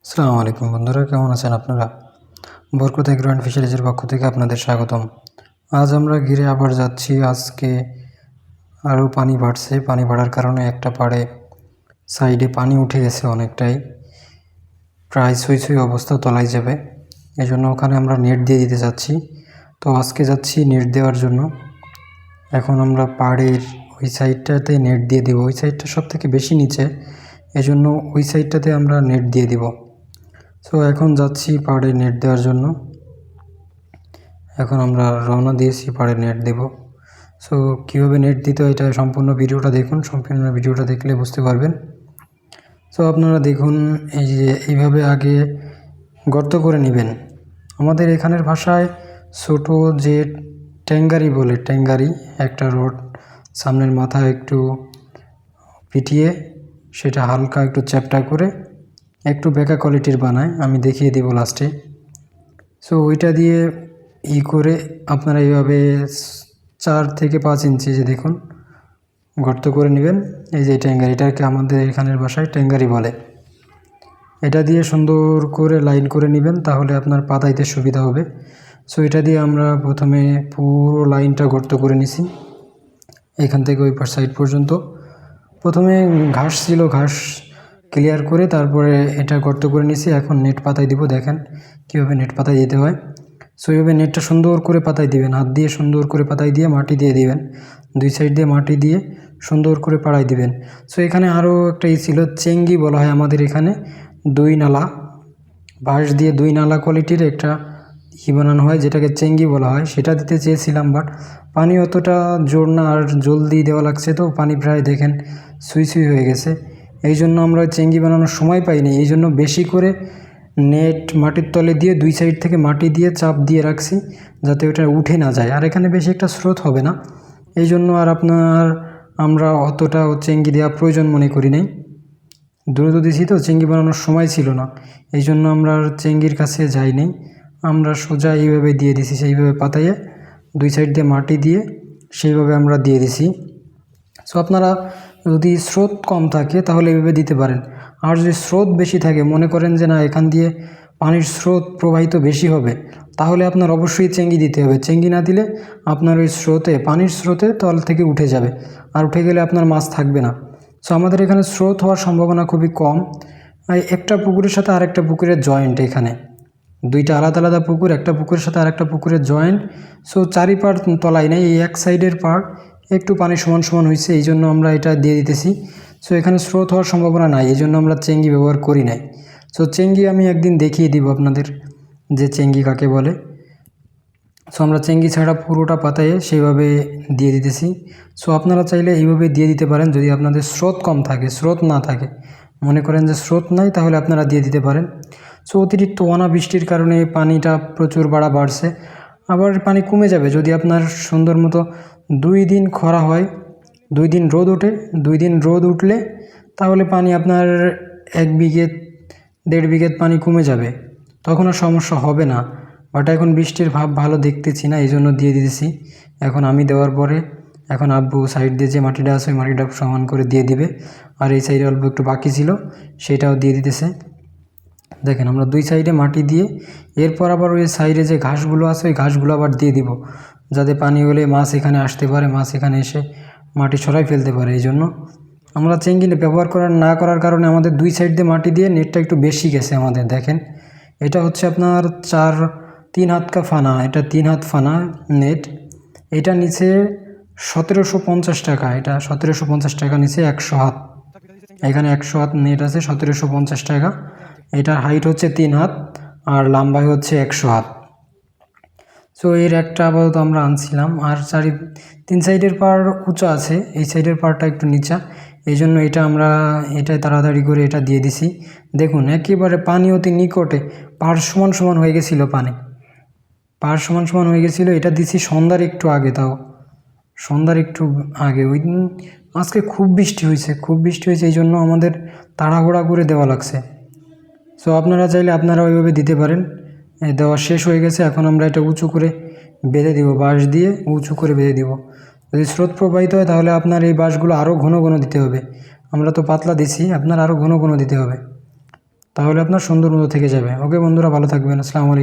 আসসালামু আলাইকুম বন্ধুরা, কেমন আছেন আপনারা? বরকত এগ্রো অ্যান্ড ফিশারিজের পক্ষ থেকে আপনাদের স্বাগতম। আজ আমরা ঘিরে আবার যাচ্ছি। আজকে আরও পানি বাড়ছে। পানি বাড়ার কারণে একটা পাড়ে সাইডে পানি উঠে গেছে অনেকটাই, প্রায় ছুঁই ছুঁই অবস্থা, তলায় যাবে। এই জন্য ওখানে আমরা নেট দিয়ে দিতে যাচ্ছি। তো আজকে যাচ্ছি নেট দেওয়ার জন্য। এখন আমরা পাড়ের ওই সাইডটাতে নেট দিয়ে দেবো। ওই সাইডটা সব থেকে বেশি নিচে, এজন্য ওই সাইডটাতে আমরা নেট দিয়ে দেব। সো এখন যাচ্ছি পাড়ে নেট দেওয়ার জন্য। এখন আমরা রওনা দিয়েছি পাড়ে নেট দেব। সো কীভাবে নেট দিতে হয় এটা সম্পূর্ণ ভিডিওটা দেখুন। সম্পূর্ণ ভিডিওটা দেখলে বুঝতে পারবেন। সো আপনারা দেখুন, এই যে এইভাবে আগে গর্ত করে নেবেন। আমাদের এখানের ভাষায় ছোটো যে ট্যাঙ্গারি বলে, ট্যাঙ্গারি একটা রড সামনের মাথায় একটু পিটিয়ে সেটা হালকা একটু চ্যাপ্টা করে একটু বেঁকা কোয়ালিটির বানায়, আমি দেখিয়ে দেবো লাস্টে। সো ওইটা দিয়ে করে আপনারা এইভাবে 4 থেকে 5 ইঞ্চি যে দেখুন গর্ত করে নেবেন। এই যে ট্যাঙ্গারি, এটাকে আমাদের এখানের ভাষায় ট্যাঙ্গারি বলে। এটা দিয়ে সুন্দর করে লাইন করে নেবেন, তাহলে আপনার পাতাইতে সুবিধা হবে। সো এটা দিয়ে আমরা প্রথমে পুরো লাইনটা গর্ত করে নিছি, এখান থেকে ওই সাইড পর্যন্ত। প্রথমে ঘাস ছিল, ঘাস ক্লিয়ার করে তারপরে এটা গর্ত করে নিছি। এখন নেট পাতাই দিব। দেখেন কীভাবে নেট পাতাই দিতে হয়। সো এইভাবে নেটটা সুন্দর করে পাতাই দিবেন, হাত দিয়ে সুন্দর করে পাতাই দিয়ে মাটি দিয়ে দিবেন, দুই সাইড দিয়ে মাটি দিয়ে সুন্দর করে পাড়াই দিবেন। সো এখানে আরও একটা ছিল, চেঙ্গি বলা হয় আমাদের এখানে। 2 নালা বাঁশ দিয়ে 2 নালা কোয়ালিটির একটা বানানো হয়, যেটাকে চেঙ্গি বলা হয়। সেটা দিতে চেয়েছিলাম, বাট পানি অতটা জোর না, আর জলদি দেওয়া লাগছে, তো পানি প্রায় দেখেন সুই সুই হয়ে গেছে। এই জন্য আমরা চেঙ্গি বানানোর সময় পাইনি। এই জন্য বেশি করে নেট মাটির তলে দিয়ে 2 সাইড থেকে মাটি দিয়ে চাপ দিয়ে রাখছি, যাতে ওটা উঠে না যায়। আর এখানে বেশি একটা স্রোত হবে না, এই জন্য আর আমরা অতটা চেঙ্গি দেওয়া প্রয়োজন মনে করি নাই। দ্রুত দিছি তো, চেঙ্গি বানানোর সময় ছিল না, এই জন্য আমরা আর চেঙ্গির কাছে যাইনি। আমরা সোজা এইভাবে দিয়ে দিছি, সেইভাবে পাতাইয়ে 2 সাইড দিয়ে মাটি দিয়ে সেইভাবে আমরা দিয়ে দিছি। সো আপনারা যদি স্রোত কম থাকে তাহলে এইভাবে দিতে পারেন। আর যদি স্রোত বেশি থাকে, মনে করেন যে না এখান দিয়ে পানির স্রোত প্রবাহিত বেশি হবে, তাহলে আপনার অবশ্যই চেঙ্গি দিতে হবে। চেঙ্গি না দিলে আপনার ওই স্রোতে, পানির স্রোতে তল থেকে উঠে যাবে, আর উঠে গেলে আপনার মাছ থাকবে না। সো আমাদের এখানে স্রোত হওয়ার সম্ভাবনা খুবই কম। একটা পুকুরের সাথে আরেকটা পুকুরের জয়েন্ট, এখানে 2টা আলাদা আলাদা পুকুর, একটা পুকুরের সাথে আরেকটা পুকুরের জয়েন্ট। সো চারিপার তলায় নেই, এই এক সাইডের পাড় একটু পানি সমান সমান হয়েছে, এই জন্য আমরা এটা দিয়ে দিতেছি। সো এখানে স্রোত হওয়ার সম্ভাবনা নাই, এই জন্য আমরা চেঙ্গি ব্যবহার করি নাই। সো চেঙ্গি আমি একদিন দেখিয়ে দিব আপনাদের, যে চেঙ্গি কাকে বলে। সো আমরা চেঙ্গি ছাড়া পুরোটা পাতায়ে সেইভাবে দিয়ে দিতেছি। সো আপনারা চাইলে এইভাবে দিয়ে দিতে পারেন যদি আপনাদের স্রোত কম থাকে। স্রোত না থাকে, মনে করেন যে স্রোত নাই, তাহলে আপনারা দিয়ে দিতে পারেন। সো অতিরিক্ত অনাবৃষ্টির কারণে পানিটা প্রচুর বাড়ছে, আবার পানি কমে যাবে যদি আপনার সুন্দর মতো 2 দিন খরা হয়, 2 দিন রোদ ওঠে। 2 দিন রোদ উঠলে তাহলে পানি আপনার 1 বিঘে 1.5 বিঘে পানি কমে যাবে, তখন আর সমস্যা হবে না। বাট এখন বৃষ্টির ভাব ভালো দেখতেছি না, এই জন্য দিয়ে দিতেছি। এখন আমি দেওয়ার পরে এখন আব্বু সাইড দিয়ে যে মাটিটা আছে ওই মাটিটা সমান করে দিয়ে দিবে, আর এই সাইডে অল্প একটু বাকি ছিল সেটাও দিয়ে দিতেছে। দেখেন আমরা 2 সাইডে মাটি দিয়ে, এরপর আবার ওই সাইডে যে ঘাসগুলো আছে ওই ঘাসগুলো আবার দিয়ে দিব, যাতে পানি হলে মাছ এখানে আসতে পারে, মাছ এখানে এসে মাটি সরাই ফেলতে পারে। এই জন্য আমরা চেঙ্গি ব্যবহার না করার কারণে আমাদের 2 সাইড দিয়ে মাটি দিয়ে নেটটা একটু বেশি গেছে আমাদের। দেখেন এটা হচ্ছে আপনার 3 হাত কা ফানা, এটা 3 হাত ফানা নেট। এটা নিচে 1750 টাকা, এটা 1750 টাকা নিচে 100 হাত। এখানে 100 হাত নেট আছে, 1750 টাকা। এটার হাইট হচ্ছে 3 হাত আর লম্বাই হচ্ছে 100 হাত। সো এর একটা আপাতত আমরা আনছিলাম। আর 3 সাইডের পাড় উঁচা আছে, এই সাইডের পাড়টা একটু নিচা, এই জন্য এটা তাড়াতাড়ি করে এটা দিয়ে দিছি। দেখুন একেবারে পানি অতি নিকটে, পাড় সমান সমান হয়ে গেছিলো, পাড় সমান সমান হয়ে গেছিলো। এটা দিছি সন্ধ্যার একটু আগে, তাও সন্ধ্যার একটু আগে। ওই দিন আজকে খুব বৃষ্টি হয়েছে, এই জন্য আমাদের তাড়াহুড়া করে দেওয়া লাগছে। সো আপনারা চাইলে আপনারা ওইভাবে দিতে পারেন। দেওয়া শেষ হয়ে গেছে, এখন আমরা এটা উঁচু করে বেঁধে দিব, বাঁশ দিয়ে উঁচু করে বেঁধে দিব। যদি স্রোত প্রবাহিত হয় তাহলে আপনার এই বাঁশগুলো আরও ঘন ঘন দিতে হবে। আমরা তো পাতলা দিছি, আপনার আরও ঘন ঘন দিতে হবে, তাহলে আপনার সুন্দর মতো থেকে যাবে। ওকে বন্ধুরা, ভালো থাকবেন। আসসালামু আলাইকুম।